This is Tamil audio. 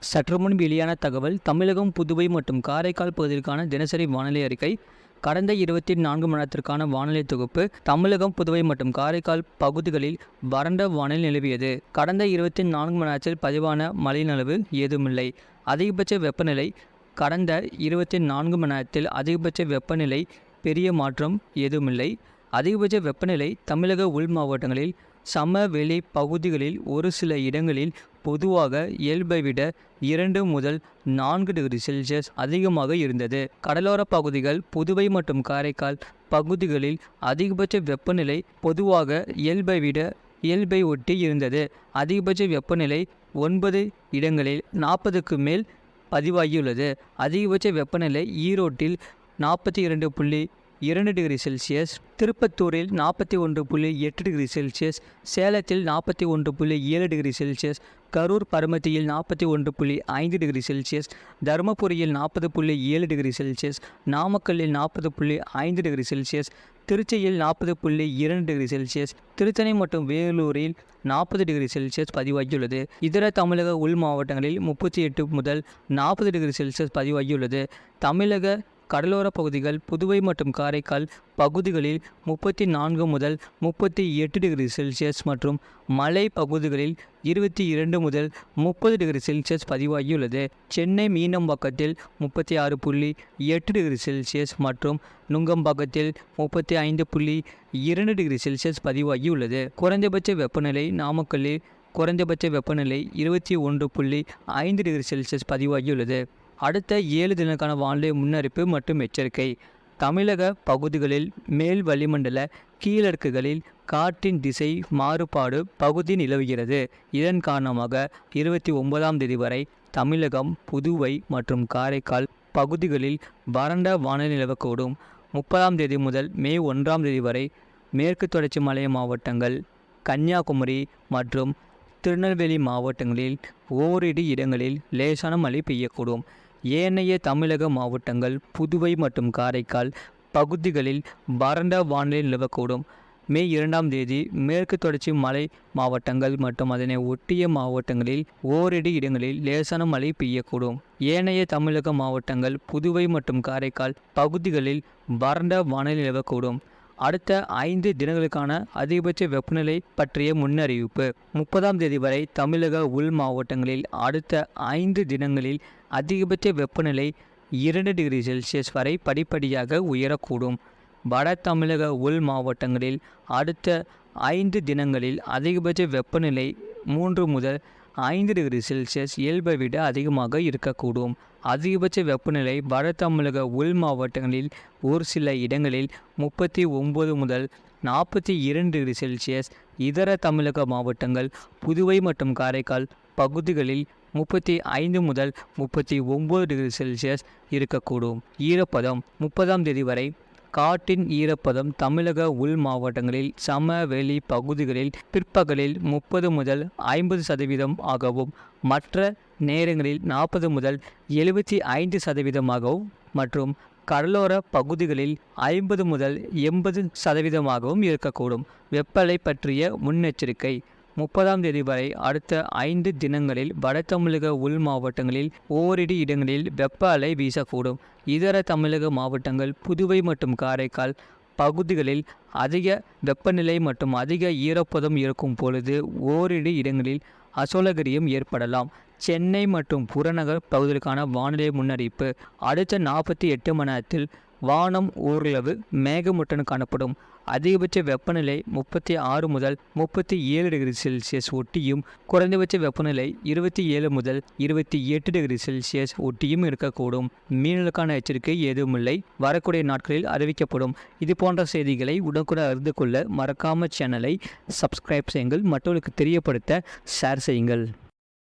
சற்றுமுன் வெளியான தகவல். தமிழகம், புதுவை மற்றும் காரைக்கால் பகுதிகளுக்கான தினசரி வானிலை அறிக்கை. கடந்த 24 மணி நேரத்திற்கான வானிலை தொகுப்பு. தமிழகம், புதுவை மற்றும் காரைக்கால் பகுதிகளில் வறண்ட வானிலை நிலவியது. கடந்த 24 மணி நேரத்தில் பதிவான மழையின் அளவு ஏதுமில்லை. அதிகபட்ச வெப்பநிலை. கடந்த 24 மணி நேரத்தில் அதிகபட்ச வெப்பநிலை பெரிய மாற்றம் ஏதுமில்லை. அதிகபட்ச வெப்பநிலை தமிழக உள் மாவட்டங்களில் சமவெளி பகுதிகளில் ஒரு சில இடங்களில் பொதுவாக இயல்பை விட 2 முதல் 4 டிகிரி செல்சியஸ் அதிகமாக இருந்தது. கடலோர பகுதிகள், புதுவை மற்றும் காரைக்கால் பகுதிகளில் அதிகபட்ச வெப்பநிலை பொதுவாக இயல்பை ஒட்டி இருந்தது. அதிகபட்ச வெப்பநிலை 9 இடங்களில் 40க்கு மேல் பதிவாகியுள்ளது. அதிகபட்ச வெப்பநிலை ஈரோட்டில் 42.2 டிகிரி செல்சியஸ், திருப்பத்தூரில் 41.8 டிகிரி செல்சியஸ், சேலத்தில் 41.7 டிகிரி செல்சியஸ், கரூர் பரமத்தியில் 41.5 டிகிரி செல்சியஸ், தருமபுரியில் 40.7 டிகிரி செல்சியஸ், நாமக்கல்லில் 40.5 டிகிரி செல்சியஸ், திருச்சியில் 40.2 டிகிரி செல்சியஸ், திருத்தணி மற்றும் வேலூரில் 40 டிகிரி செல்சியஸ் பதிவாகியுள்ளது. இதர தமிழக உள் மாவட்டங்களில் 38 முதல் 40 டிகிரி செல்சியஸ் பதிவாகியுள்ளது. தமிழக கடலோர பகுதிகள், புதுவை மற்றும் காரைக்கால் பகுதிகளில் 34 முதல் 38 டிகிரி செல்சியஸ் மற்றும் மலை பகுதிகளில் 22 முதல் 30 டிகிரி செல்சியஸ் பதிவாகியுள்ளது. சென்னை மீனம்பாக்கத்தில் 36.8 டிகிரி செல்சியஸ் மற்றும் நுங்கம்பாக்கத்தில் 35.2 டிகிரி செல்சியஸ் பதிவாகியுள்ளது. குறைந்தபட்ச வெப்பநிலை. நாமக்கல்லில் குறைந்தபட்ச வெப்பநிலை 21.5 டிகிரி செல்சியஸ் பதிவாகியுள்ளது. அடுத்த 7 தினங்களுக்கான வானிலை முன்னறிப்பு மற்றும் எச்சரிக்கை. தமிழக பகுதிகளில் மேல் வளிமண்டல கீழடுக்குகளில் காற்றின் திசை மாறுபாடு பகுதி நிலவுகிறது. இதன் காரணமாக 29ஆம் தேதி வரை தமிழகம், புதுவை மற்றும் காரைக்கால் பகுதிகளில் வறண்ட வானிலை நிலவக்கூடும். 30ஆம் தேதி முதல் மே 1ஆம் தேதி வரை மேற்கு தொடர்ச்சி மலை மாவட்டங்கள், கன்னியாகுமரி மற்றும் திருநெல்வேலி மாவட்டங்களில் ஓரிரு இடங்களில் லேசான மழை பெய்யக்கூடும். ஏனைய தமிழக மாவட்டங்கள், புதுவை மற்றும் காரைக்கால் பகுதிகளில் வறண்ட வானிலை நிலவக்கூடும். மே 2ஆம் தேதி மேற்கு தொடர்ச்சி மலை மாவட்டங்கள் மற்றும் அதனை ஒட்டிய மாவட்டங்களில் ஓரிரு இடங்களில் லேசான மழை பெய்யக்கூடும். ஏனைய தமிழக மாவட்டங்கள், புதுவை மற்றும் காரைக்கால் பகுதிகளில் வறண்ட வானிலை நிலவக்கூடும். அடுத்த 5 தினங்களுக்கான அதிகபட்ச வெப்பநிலை பற்றிய முன்னறிவிப்பு. 30ஆம் தேதி வரை தமிழக உள் மாவட்டங்களில் அடுத்த 5 தினங்களில் அதிகபட்ச வெப்பநிலை 2 டிகிரி செல்சியஸ் வரை படிப்படியாக உயரக்கூடும். வட தமிழக உள் மாவட்டங்களில் அடுத்த 5 தினங்களில் அதிகபட்ச வெப்பநிலை 3 முதல் 5 டிகிரி செல்சியஸ் இயல்பை விட அதிகமாக இருக்கக்கூடும். அதிகபட்ச வெப்பநிலை வட தமிழக உள் மாவட்டங்களில் ஒரு சில இடங்களில் 39 முதல் 42 டிகிரி செல்சியஸ், இதர தமிழக மாவட்டங்கள், புதுவை மற்றும் காரைக்கால் பகுதிகளில் 35 முதல் 39 டிகிரி செல்சியஸ் இருக்கக்கூடும். ஈரப்பதம். 30ஆம் தேதி வரை காற்றின் ஈரப்பதம் தமிழக உள் மாவட்டங்களில் சமவெளி பகுதிகளில் பிற்பகலில் 30 முதல் 50% ஆகவும், மற்ற நேரங்களில் 40 முதல் 75% மற்றும் கடலோர பகுதிகளில் 50 முதல் 80% இருக்கக்கூடும். வெப்பநிலை பற்றிய முன்னெச்சரிக்கை. 30ஆம் தேதி வரை அடுத்த 5 தினங்களில் வட தமிழக உள் மாவட்டங்களில் ஓரிரு இடங்களில் வெப்ப அலை வீசக்கூடும். இதர தமிழக மாவட்டங்கள், புதுவை மற்றும் காரைக்கால் பகுதிகளில் அதிக வெப்பநிலை மற்றும் அதிக ஈரப்பதம் இருக்கும் பொழுது ஓரிரு இடங்களில் அசௌகரியம் ஏற்படலாம். சென்னை மற்றும் புறநகர் பகுதிகளுக்கான வானிலை முன்னறிவிப்பு. அடுத்த 48 மணி நேரத்தில் வானம் ஓரளவு மேகமூட்டம் காணப்படும். அதிகபட்ச வெப்பநிலை 36 முதல் 37 டிகிரி செல்சியஸ் ஒட்டியும், குறைந்தபட்ச வெப்பநிலை 27 முதல் 28 டிகிரி செல்சியஸ் ஒட்டியும் இருக்கக்கூடும். மீனலுக்கான எச்சரிக்கை ஏதுமில்லை. வரக்கூடிய நாட்களில் அறிவிக்கப்படும். இது போன்ற செய்திகளை உடனுக்குடன் அறிந்து கொள்ள மறக்காம சேனலை சப்ஸ்கிரைப் செய்யுங்கள். மற்றவர்களுக்கு தெரியப்படுத்த ஷேர் செய்யுங்கள்.